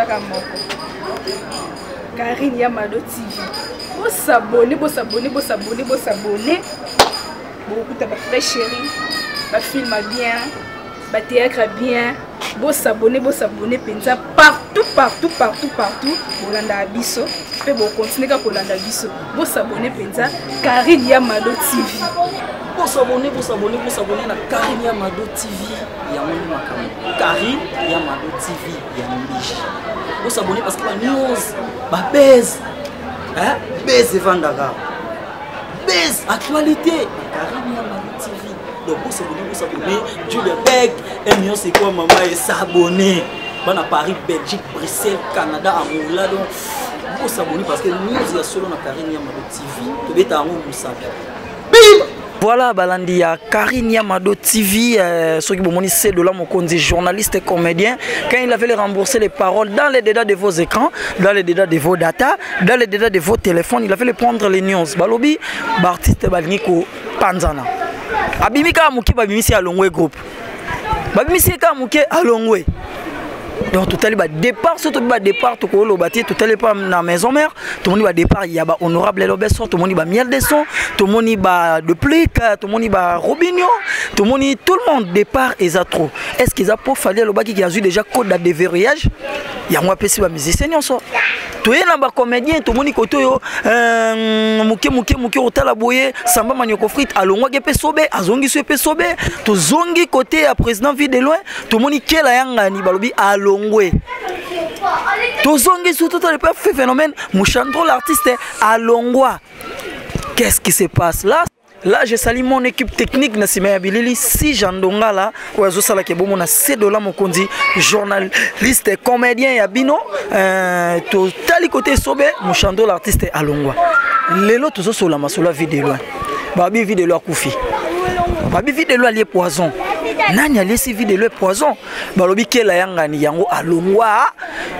kaka moko. Karine Yamado TV. Vous s'abonnez, vous s'abonnez, vous s'abonnez, vous s'abonnez. Beaucoup de très chéri, ba film bien, ba théâtre bien. Vous s'abonnez, penza partout, partout, partout, partout. Bolanda Abisso, et vous continuez à Bolanda Abisso. Vous s'abonnez penza Karine Yamado TV. Vous s'abonnez à Karine Yamado TV. Karine Yamado TV. Vous s'abonnez parce que la news, bah baise, hein, baise Vandara, baise actualité. Karine Yamado TV. Donc vous s'abonnez, Julia Beck, et c'est quoi maman et s'abonner. Bon à Paris, Belgique, Bruxelles, Canada, Angola. Donc vous s'abonnez parce que nous y a solo dans Karine Yamado TV. Tu veux t'arranger pour ça. Bim. Voilà, Balandi, Karine Yamado TV, ceux qui m'ont dit c'est de là mon compte journaliste et comédien. Quand il avait remboursé les paroles dans les détails de vos écrans, dans les détails de vos data, dans les détails de vos téléphones, il avait prendre les news. Balobi, Bartiste Balniko Panzana. Abimika Mouki Babimisi à Longwe groupe. Babimisi Mouki à Longwe. Donc tout à l'heure départ, surtout départ, tout le bâti, tout à l'heure pas dans la maison mère, tout le monde va départ, il y a honorable l'obéissance, tout le monde va miel de son, tout le monde va de plique, tout le monde va robinio, tout le monde départ et ça trop. Est-ce qu'ils a pas fallu le bâti qui a eu déjà code de déverrouillage? Il y a moi petit musicien ça. Tout est là bas comédien, tout le monde côté yo, muke otala boye, samba manioko frit, alongwa ke pesobe, azongi so pesobe, to zongi côté à président vie de loin, tout le monde qui la yanga ni balobi alongwe. To zongi surtout le phénomène, Mouchandro l'artiste alongwa. Qu'est-ce qui se passe là? Là, je salue mon équipe technique, Nassime Abilili, si Jandonga là, Oazo Salakebomo, na Sedola Mokondi, journaliste et comédien Yabino, tout tali côté Sobe, Mouchando l'artiste Alongwa. Lelo, tout ça sur la masola vidéo. Babi vidéo à Koufi. Babi vidéo à poison. Nani a laissé vidéo poison. Balobi Kela Yanga ni Yango Alongwa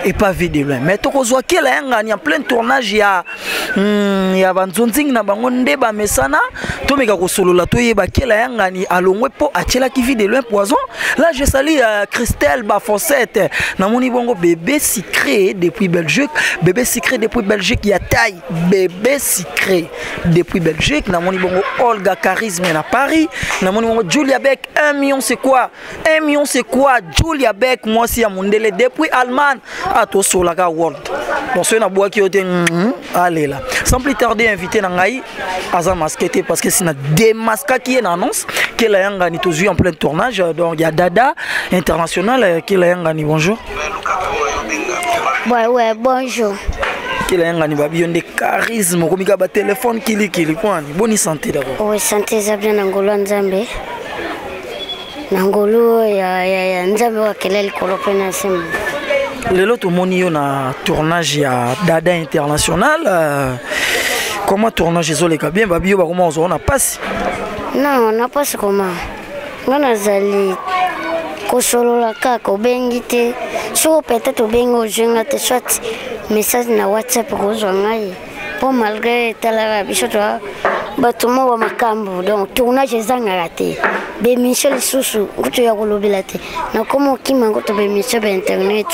et pas vidéo. Mais tout ce qui est Yanga ni en plein tournage, il y a Banzonzing na Bangonde Bamesana. Tout me gars solo la toye ba Kela Yanga ni Alongwe po achela ki vidéo poison. Là je salue Christelle Bafossette. Na moni bongo bébé secret depuis Belgique. Bébé secret depuis Belgique il y a taille. Bébé secret depuis Belgique. Na moni bongo Olga Charisme na Paris. Na moni bongo Julia Beck 1 million c'est quoi? 1 million c'est quoi? Julia Beck, moi si à Mondele depuis Allemagne à to sur la world. Bon, c'est une boîte qui est allez là. Sans plus tarder, invité Nangaï à masqueté parce que c'est une démasque qui est en annonce. Qui est la Yangani toujours en plein tournage. Donc il y a Dada International qui est la Yangani. Bonjour. Ouais, bonjour. Qui est la Yangani? Babi, on a des charismes. Comme il y a un téléphone qui est bonne santé d'abord. Oui, santé, ça bien Nangolo Nzambe. Nangolo, il y a Nzambe qui est le colopena sim. Lelo tout moni yo na tournage ya Dada International. Comment tournage ezoleka bien babi yo ba comment on a passe? Non, on n'a pas comment. On a zali kosolola kaka obengite. So peut-être obengo jenga te soit message na WhatsApp ko zongai. Pour malgré tala biso to batumo wa makambo donc tournage ezanga raté. Be Michel Susu kuto ya kolobela te. Na komo kimango to be Michel internet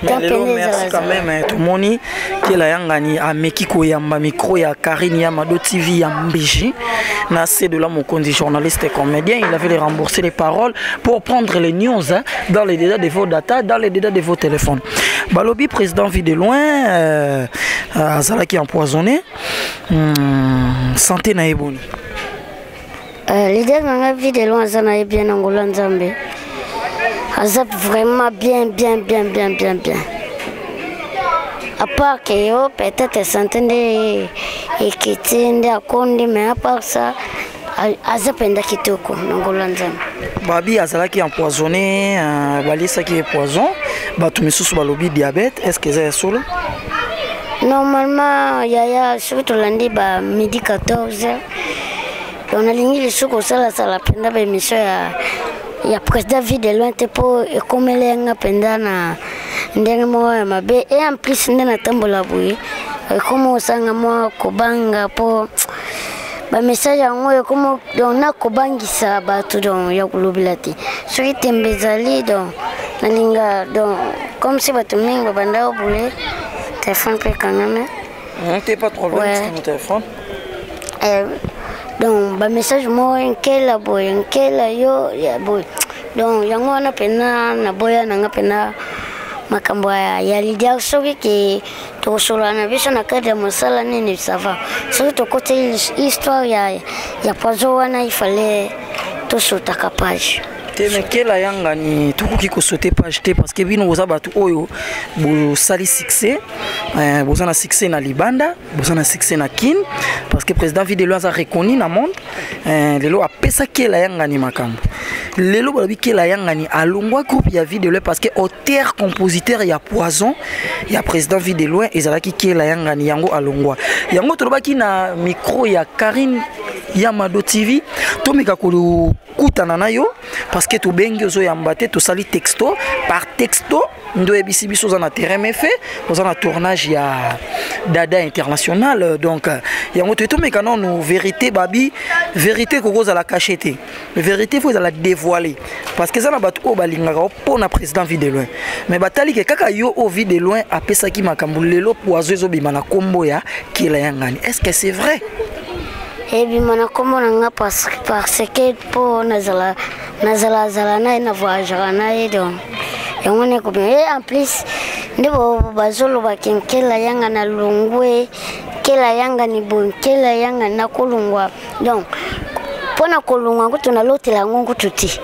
donc merci quand même tout le monde qui est là yangani a Mekiko yamba micro ya Karine Yamado TV yambiji na c'est de là mon compte journaliste et comédien il avait remboursé les paroles pour prendre les news dans les détails de vos data dans les détails de vos téléphones. Balobi président vit de loin Zala qui est empoisonné santé na eboni l'idée de vie de loin Zana est bien Angola Nzambe. Azap vraiment bien. À part que yo peut-être s'entendre et quitter à Kondi mais à part ça Azap enda kitoko Angola Nzambe. Babi Azala qui est empoisonné balisa qui est poison batu misusu balobi diabète est-ce que c'est solo? Normalement yaya surtout lundi ba midi 14h on a ligné les sous ça la penda ba émission ya président vie de loin te po ekomelenga penda na ndenge mo ya mabe et en plus ndena tambola boye comme osanga mo kobanga po ba message yango comme na kobangisa bato donc ya kulobela te soki tembezali donc nalinga donc comme si bato mingi babanda obule téléphone pe quand même. T'es pas de problème sur mon téléphone. Donc ba message mo nkela boy nkela yo ya boy. Donc yango wana pena na boya na ngapena makambo ya lidia soki ki to solana biso na cadre mosala nini ça va. Soki to côté histoire ya poison wana il fallait to sauter capage. Mais quelle yanga ni tout qui ko sauter page te parce que bino boza batu oyo bo sali succès boza na succès na Libanda boza na succès na Kin parce que président Videlo a reconnu na monde lelo a pesa quelle yanga ni makambo lelo ba bi quelle yanga ni alongwa groupe ya Videlo parce que auteur compositeur ya Poison ya président Videlo ezalaki quelle yanga ni yango alongwa yango to ba ki na micro ya Karine Yamado TV to meka ko kutana na yo parce que to bengi ozo yambate to sali texto par texto ndo ebisi biso za na terrain mais fait oza na tournage ya Dada International donc yango to meka non vérité babi vérité ko za la cachette vérité faut za la dévoiler parce que ça na batu ko balingaka po na président Videlo mais batali ke kaka yo au Videlo apesa ki makambu lelo Poison zo bima na kombo ya kila yangani est-ce que c'est vrai? Et puis mon accommodement parce que pour nazala na ina voyage na donc et on est comme et en plus ndebo bazolo bakenkela yanga na lungwe kela yanga ni bon kela yanga na kolungwa donc pona kolungwa kutu na lotela ngongo tuti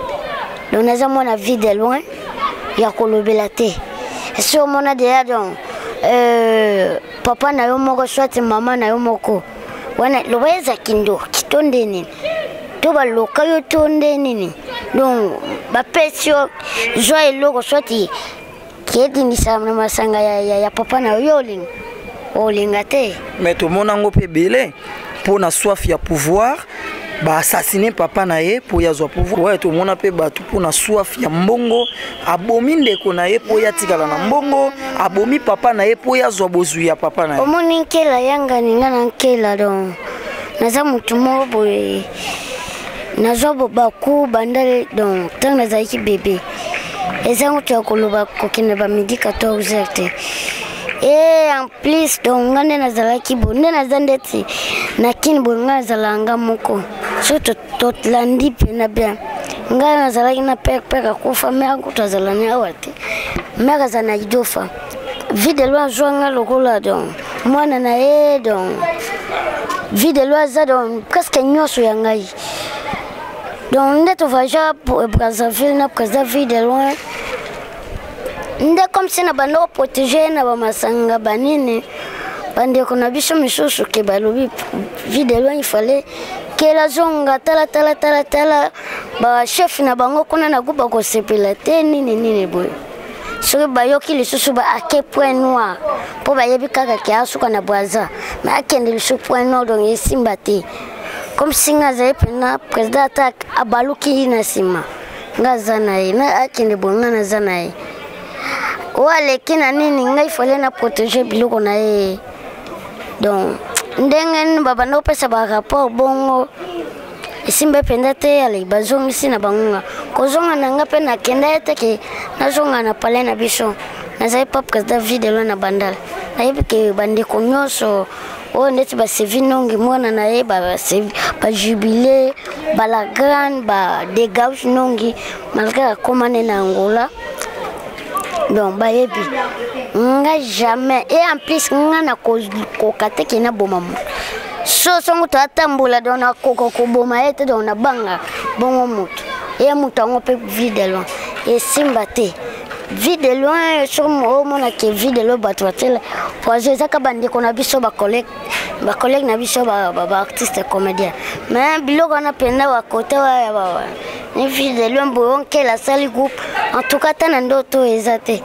donc naza mona vie de loin ya kolobela te si on mona déjà donc papa na yo moko soit maman na yo moko wana lobeza kindo kitonde nini to ba lokayo tonde nini donc ba pesio joie logo swati kedi ni samna masanga ya papa na yoling olingate mais to monango pe belé pour na soif ya pouvoir ba assassiner papa na ye pour ya zo pouvoir ouais to mona pe ba pour na soif ya mbongo abomi ndeko na ye pour ya tikala na mbongo abomi papa na ye pour ya zo bozu ya papa na ye omoni nkela yanga ninga na nkela donc naza mutu moko boye nazo baku bandale donc tant naza ki bébé ezango to koloba kokene ba midi 14h te et en plus donc ngane nazala ki bonne nazandeti na kin bonga zalanga moko surtout tot landi pena bien ngana nazala ina peka kufa me ko tazala ni awate mega zana idofa Videlo joanga lokola donc mwana na e donc Videlo za donc presque nyoso ya ngai donc ndeto vaja pour Brazzaville na président Videlo nde comme si na bando protéger na ba masanga banini bande kona biso misusu ke balobi Videlo il fallait que la zonga tala ba chef na bango kuna na kuba ko sepela te nini boy so ba yoki lisusu ba ake point noir po ba yebi kaka ke asuka na Brazza mais akende lisusu point noir donc esimba te comme si ngaza epena président attaque abaluki na sima ngaza na ye na akende bonga na zana ye wale kina nini ngai fallait na protéger biloko na ye donc ndengen baba no pesa ba rapport bongo isimbe penda te ale bazongi sina bangunga kozonga nanga pe na kenda te ke nazonga na pale na biso na zai pap président Videlo na bandal na yebi ke bande konyoso o ndeti ba sevinongi mwana na ye ba jubilé ba la grande ba de gauche nongi malgré komane na Angola donc ba yebi nga jamais et en plus nga na ko kate ke na bomamo so songo to atambula dona koko kuboma ete dona banga bongo mutu e mutu ngo pe Videlo e simba te Videlo so mo mona ke Videlo batwatela Poison zaka bandi kona biso ba collègue na biso ba artiste comédien mais biloko na penda wa côté wa ni Videlo mbo onke la sali groupe en tout cas tana ndoto ezate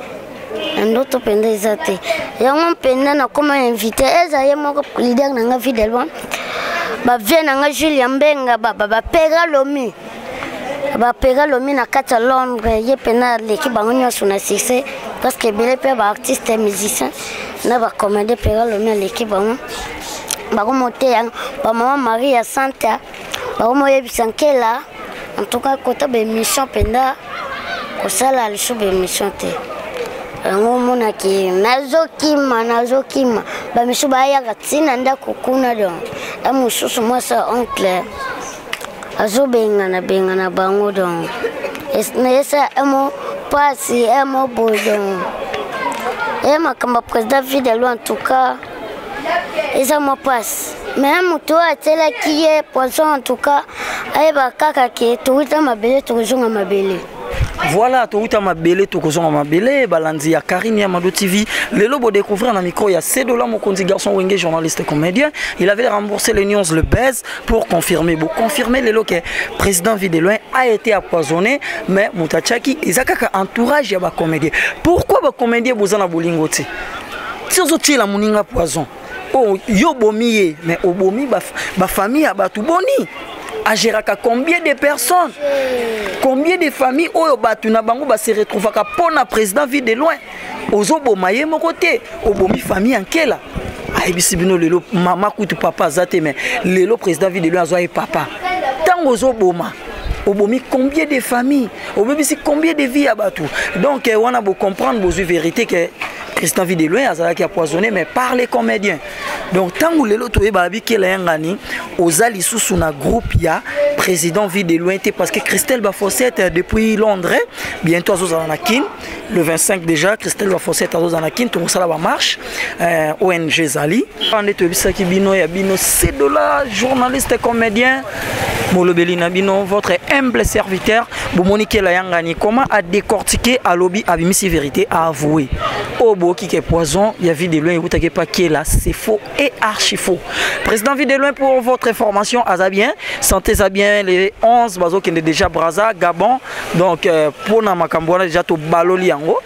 ndoto penda ezate yango penda na koma invité eza ye moko leader na Videlo ba vient na Julia Mbenga ba pega lomi na kata Londres ye pena l'équipe bango nyoso na succès parce que bele pe ba artiste musicien na ba comédien pega lomi l'équipe bango ba ko monter ba maman Maria Santa ba ko moye bisankela en tout cas côté be mission penda ko sala le sous be mission te yango monaki nazokima bamisu bayaka ntina ndako kuna don ya mosusu mwasa oncle azobengana bango don nayesa emo pasi emo boy don e makambo président Vie de Loin en tout cas eza mo passe mais moto atelaki ye poisson en tout cas ayeba kaka ke touta mabele tozonga mabele. Voilà, touta mabele tokozonga mabele balandi ya Karine Yamado TV. Lelo bo découvrir na micro il y a Sedola Mokonzi garçon wenge journaliste et comédien. Il avait remboursé les news le buzz pour confirmer lelo que président Vie de Loin a été empoisonné mais Moutachaki ezakaka entourage ya ba comédien. Pourquoi ba comédien bozana bolingo ti? Tizo ti la moninga poison. Oh yo bomiye mais obomi ba famille ya batu boni. Agéraka combien de personnes, combien de familles oyo batu na bango ba se retrouvaka pona président Vie de Loin ozobo maye mokote obomi famille ankela ayebisi bino lelo mama kutu papa zate mais lelo président Vie de Loin azoa papa tango ozoboma obomi combien de familles obebisi combien de vies à batu donc on a beau comprendre besoin vérité que président Vie de Loin azalaki empoisonné mais par les comédiens. Donc tango lelo toyeba bikela yangani ozali susu na groupe ya président Vie de Loin parce que Christelle Bafossette depuis Londres bientôt azozala na kin le 25 déjà Christelle Bafossette azozala na kin to sala ba marche ONG Zali ande toyebisaki bino ya bino Sedola journaliste et comédien molobeli na bino votre humble serviteur bomonikela yangani comment a décortiquer à lobby abimisi vérité à avouer Obo qui est poison, il y a Vie de Loin, vous t'inquiétez pas qui est là, c'est faux et archi faux. Président Vie de Loin pour votre information, Azabien, sentez-vous bien les 11 bazo qui est déjà Braza, Gabon, donc pour na makambouana déjà to baloli yango,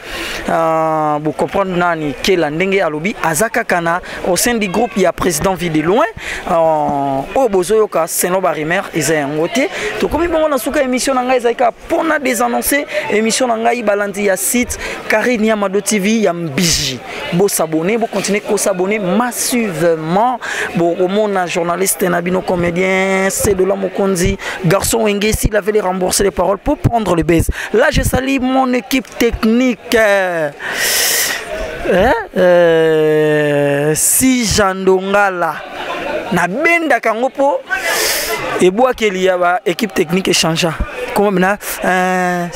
vous comprenez nani qui est la ndenge alobi, Azaka Kana au sein du groupe il y a président Vie de Loin, au bozo yoka Seno Barimer, ils ont voté. Donc comme bon on a souka émission nanga Isaika pour na désannoncer émission nanga ibalandi ya site Karine Yamado TV ya Biji, bo s'abonner, bo continuer à s'abonner massivement. Bon, au monde, journaliste, nabino comédien, c'est de l'homme Mokonzi, garçon Wenge, s'il avait les rembourser les paroles pour prendre le baiser. Là, je salue mon équipe technique. Si Jandongala, na benda kangopo, et bois qu'il y a équipe technique échangea. Comment maintenant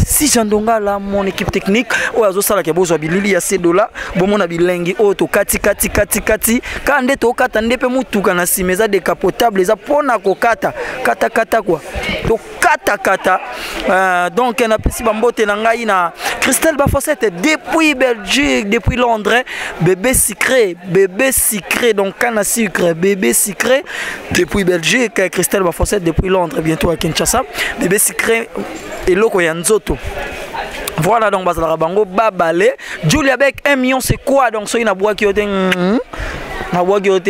si Jandonga là mon équipe technique ou azo sala ke bozo bilili ya Sedola bomona bilengi oto kati kande to kata ndepe mutuka na simeza décapotable za pona ko kata quoi to kata donc na pesi bambote na ngai na Christelle Bafossette depuis Belgique depuis Londres bébé sucré donc canne à sucre bébé sucré depuis Belgique Christelle Bafossette depuis Londres bientôt à Kinshasa bébé sucré et loko ya nzoto. Voilà donc bazala bango babale Julia Beck 1 million c'est quoi donc soy na bois qui ote na bois qui ote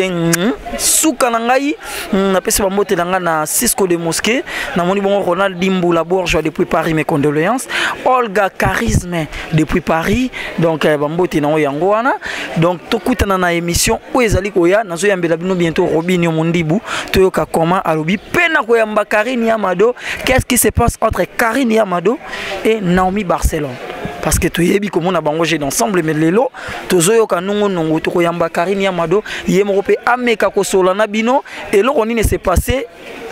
suka na ngai na pesi ba mbote nga na Cisco de Mosquée na moni bongo Ronald Dimbou bourgeois depuis Paris mes condoléances Olga Charisme depuis Paris donc ba mbote na yango wana donc tokutana na émission o ezali koya nazo yambela bino bientôt Robinio Mondibu toyoka comment alobi pena koyamba Karine Yamado qu'est-ce qui se passe entre Karine Yamado et Naomi Barcelone parce que tu yebi comme on a bangé d'ensemble mais lelo tozoyo kanongo to koyamba Karine Yamado yemorope ameka ko sola na bino et lo on ne s'est passé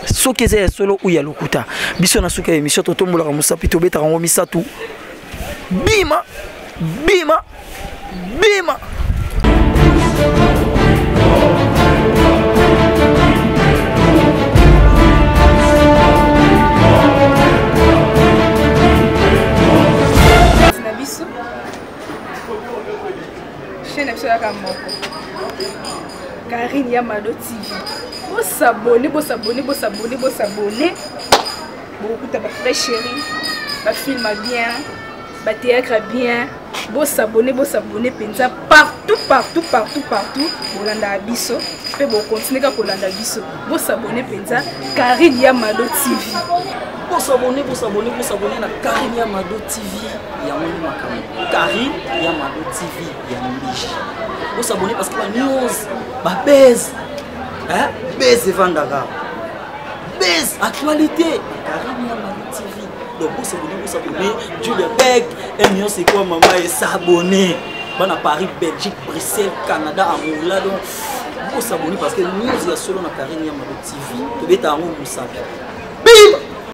ce qui est solo ou ya lokuta biso na suka émission to tombola ka musapi to beta ngo misatu bima Karine Yamado TV. Vous s'abonnez. Beaucoup de très chéri. Ma film bien. Ma théâtre bien. Vous s'abonnez. Penza partout. Bolanda Abisso. Et vous continuez à Bolanda Abisso. Vous s'abonnez Penza. Karine Yamado TV. Vous s'abonnez na Karine Yamado TV. Yamoni Makamo. Karine Yamado TV. Yambishi. Vous s'abonnez parce que la news, baise, baise Vandara, baise actualité. Karine Yamado TV. Donc vous s'abonner, Julia Beck, et mieux c'est quoi maman et s'abonner. Bon à Paris, Belgique, Bruxelles, Canada, Angola donc vous s'abonner parce que nous y a solo na Karine Yamado TV. Tu veux t'arranger ça.